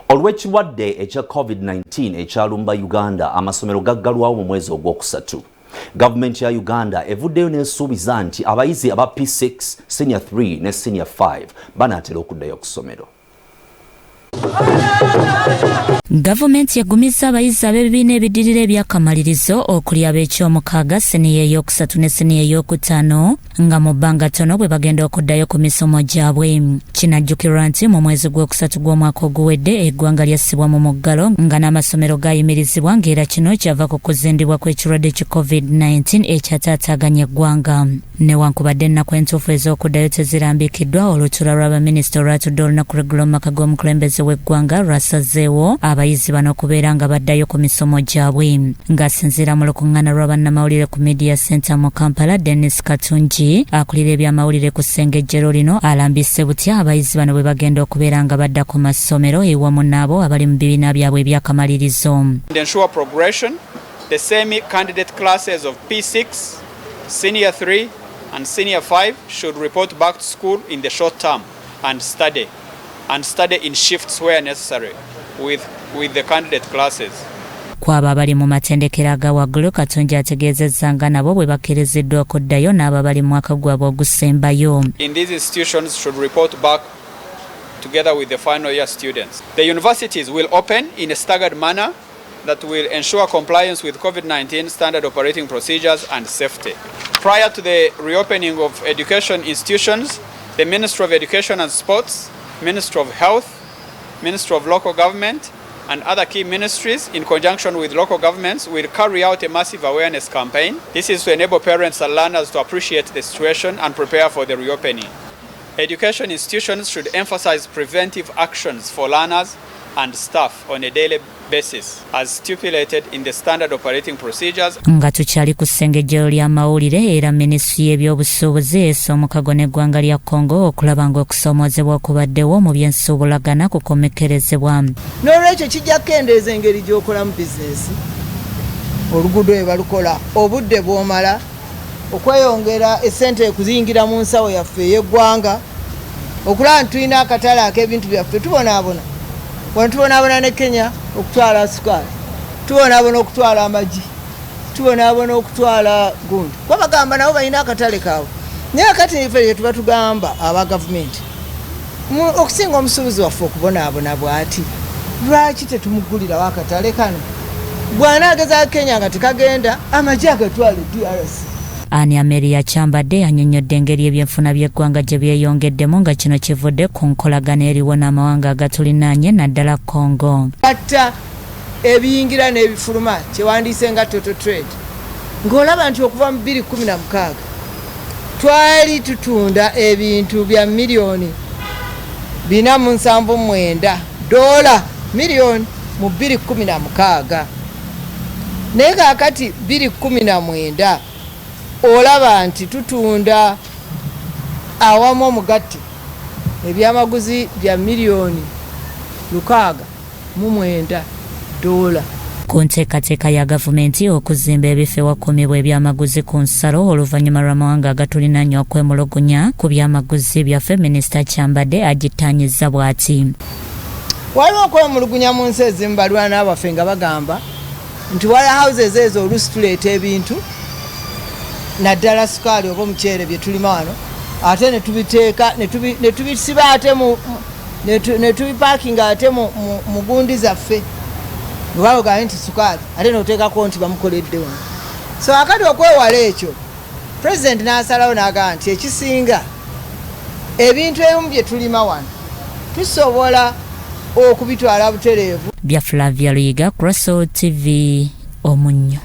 Olw'ekirwadde ekya COVID-19 ekyalumba Uganda, amasomero gaggalwawo mu mwezi ogwokusatu. Gavumenti ya Uganda evuddeyo n'esuubiza nti abayizi aba P.6 S.3 ne S.5 banaatera okuddayo ku ssomero. Gavumenti yagumizza abayizi ab'ebibiina ebiddirira ebyakamalirizo okuli ab'ekyomukaaga, siniya ey'okusatu ne siniya ey'okutaano nga mu bbanga ttono bwe bagenda okuddayo ku misomo gyabwe. Kinajjukirwa nti mu mwezi gw'okusatu gw'omwaka oguwedde eggwanga lyassibwa mu muggalo nga n'amasomero gaayimirizibwa ng'era kino kyava ku kuzindibwa kw'ekirwadde ki COVID-19 ekyataataaganya eggwanga. Newankubadde ennaku entuufu ez'okuddayo tezirambikiddwa, olutuula lw'abaminisita olwatudde olunaku lw'eggulo mu maka g'omukulembeze w'eggwanga lwasazeewo abayizi bano okubeera nga baddayo ku misomo gyabwe. Ng'asinziira mu lukuŋŋaana lwa bannamawulire ku Media Center mu Kampala, Dennis Katungi akulira ebyamawulire ku ssengejjero lino alambise butya abayizi bano bwe bagenda okubeera nga badda ku masomero ewamu n'abo abali mu bibiina byabwe ebyakamalirizo. Ensure progression, the same candidate classes of P6, Senior 3 and Senior 5 should report back to school in the short term and study in shifts where necessary with the candidate classes. Kwaba abali mu matendekero aga waggulu, Katungi ategeezezza nga nabo bwe bakkiriziddwa okuddayo n'abo abali mu mwaka gwabwe ogusembayo. In these institutions should report back together with the final year students. The universities will open in a staggered manner that will ensure compliance with COVID-19 standard operating procedures and safety. Prior to the reopening of education institutions, the Ministry of Education and Sports, Ministry of Health, Ministry of Local Government and other key ministries in conjunction with local governments will carry out a massive awareness campaign. This is to enable parents and learners to appreciate the situation and prepare for the reopening. Education institutions should emphasize preventive actions for learners and staff on a daily basis as stipulated in the standard operating procedures. Nga tukyali ku ssengejjero ly'amawulire era minisitule y'ebyobusuubuzi essa omukago n'eggwanga lya Congo okulaba ng'okusoomoozebwa okubaddewo mu by'ensuubulagana kukomekkerezebwa. N'olwekyo kijja kukendeeza engeri gy'okolamu bizinesi, oluguudo bwe balukola, obudde bw'omala, okweyongera essente ekuziyingira mu nsawo yaffe ey'eggwanga, okulaba nti tulina akatale ak'ebintu byaffe tubonaabona. Wano tubonaabona ne Kenya okutwala sukaali, tubonaabona okutwala amagi, tubonaabona okutwala gundi. Kuba bagamba nabo balina akatale kaabwe. Naye kati niffe tuba tugamba aba gavumenti okusinga omusuubuzi waffe okubonaabona bw'ati, lwaki tetumugulirawo akatale kano? Bw'anaageza Kenya nga tekagenda, amagi agatwale DRC. Ani Amelia Kyambadde annyonnyodde engeri ebyenfuna by'eggwanga gye byeyongeddemu nga kino kivudde ku nkolagana eriwo n'amawanga agatulinaanye naddala Congo. Atta ebiyingira n'ebifuluma kyewandiise nga total trade, ng'olaba nti okuva mu 2016 twali tutunda ebintu bya miliyoni 479 $, miliyoni mu 2016. Naye kaakati 2019 olaba nti tutunda awamu omugatte ebyamaguzi bya miliyoni 609 $. Ku nteekateeka ya gavumenti okuzimba ebifo ewakuumibwa ebyamaguzi ku nsalo oluvannyuma lw'amawanga agatulinaanye okwemulugunya ku byamaguzi byaffe, Minisita Kyambadde agitaanyizza bw'ati. Waliwo okwemulugunya mu nsi ezimu balwana baffe nga bagamba nti warehouses ezo oluusi tuleeta ebintu naddala sukaali oba omuceere bye tulima wano, ate ne tubiteeka ne tubisiba ate ne tubipaakinga ate mu gundi zaffe, bwebaloga nti sukaali ate n'oteekako nti bamukoledde wano. So akati okwewala ekyo, President n'asalawo n'agamba nti ekisinga ebintu ebimu bye tulima wano tusobola okubitwala butereevu. Bya Flavia Luyiga, Crosso TV, Omunnyo.